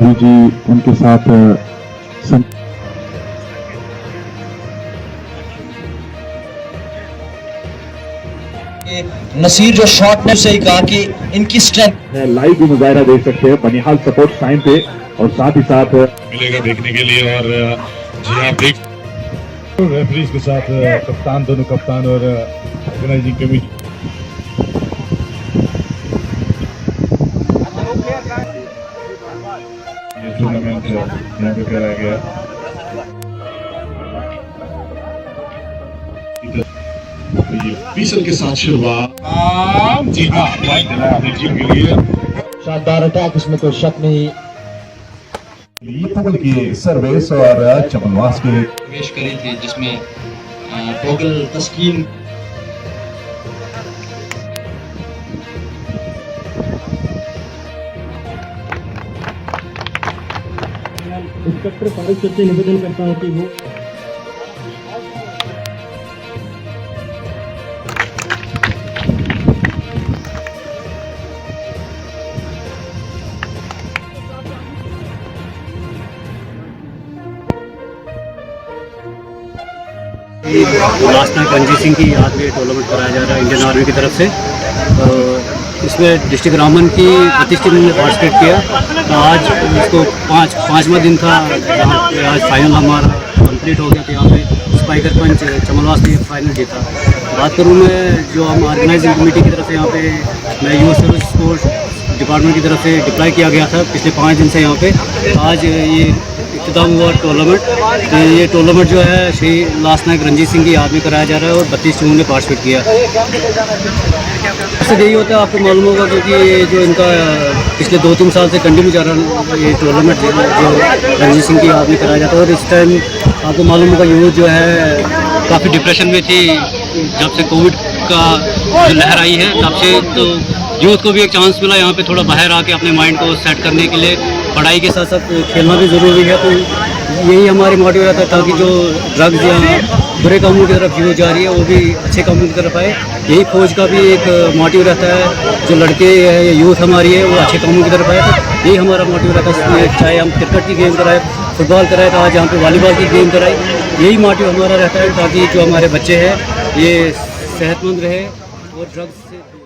जी उनके साथ नसीर जो शॉट ने से ही कहा कि इनकी स्ट्रेंथ लाइव भी मुजाहरा देख सकते हैं बनिहाल सपोर्ट टाइम पे और साथ ही साथ मिलेगा देखने के लिए। और जी आप देख रेफरीज के साथ कप्तान, दोनों कप्तान और ऑर्गेनाइजिंग कमेटी ये टूर्नामेंट यहाँ पे कराया गया। ये फीसल के साथ शुरुआत, जी हाँ पॉइंट दिलाया अपनी टीम के लिए। शानदार अटैक, इसमें कोई शक नहीं। टोगल की सर्विस और चमनवास के पेश करी थी जिसमें टोगल तस्कीन इंस्पेक्टर फारूक से निवेदन करता हूं कि वो लास्ट नाइट रणजीत सिंह की याद में टूर्नामेंट कराया जा रहा है इंडियन आर्मी की तरफ से। इसमें डिस्ट्रिक्ट रामन की 32 टीम ने पार्टिसिपेट किया। तो आज इसको पाँचवा दिन था जहाँ पे आज फाइनल हमारा कंप्लीट हो गया। तो यहाँ पे स्पाइकर पंच चमनवास ने फाइनल जीता। बात करूँ मैं जो हम ऑर्गेनाइजिंग कमेटी की तरफ से यहाँ पे मैं यूथ सर्विस स्पोर्ट्स डिपार्टमेंट की तरफ से डिप्लाई किया गया था पिछले 5 दिन से यहाँ पे। आज ये इख्तिताम हुआ टूर्नामेंट। तो ये टूर्नामेंट जो है श्री लास्ट नायक रणजीत सिंह की याद में कराया जा रहा है और 32 टीमों ने पार्टिसिपेट किया। इससे यही होता है, आपको मालूम होगा क्योंकि ये जो इनका पिछले 2-3 साल से कंटिन्यू जा रहा ये टूर्नामेंट जो रणजीत सिंह की याद में कराया जाता है। और इस टाइम आपको मालूम होगा यूथ जो है काफ़ी डिप्रेशन में थी जब से कोविड का जो लहर आई है तब से। तो यूथ को भी एक चांस मिला यहाँ पे थोड़ा बाहर आके अपने माइंड को सेट करने के लिए। पढ़ाई के साथ साथ खेलना भी ज़रूरी है। तो यही हमारे मोटिव रहता है ताकि जो ड्रग्स या बुरे कामों की तरफ यूथ जा रही है वो भी अच्छे कामों की तरफ आए। यही फौज का भी एक मोटिव रहता है, जो लड़के है या यूथ हमारी है वो अच्छे कामों की तरफ आए। तो यही हमारा मोटिव रहता है। इसमें चाहे हम क्रिकेट की गेम कराएं, फुटबॉल कराएं, तो आज यहाँ पे वॉलीबॉल की गेम कराएं। यही मोटिव हमारा रहता है ताकि जो हमारे बच्चे हैं ये सेहतमंद रहे और ड्रग्स से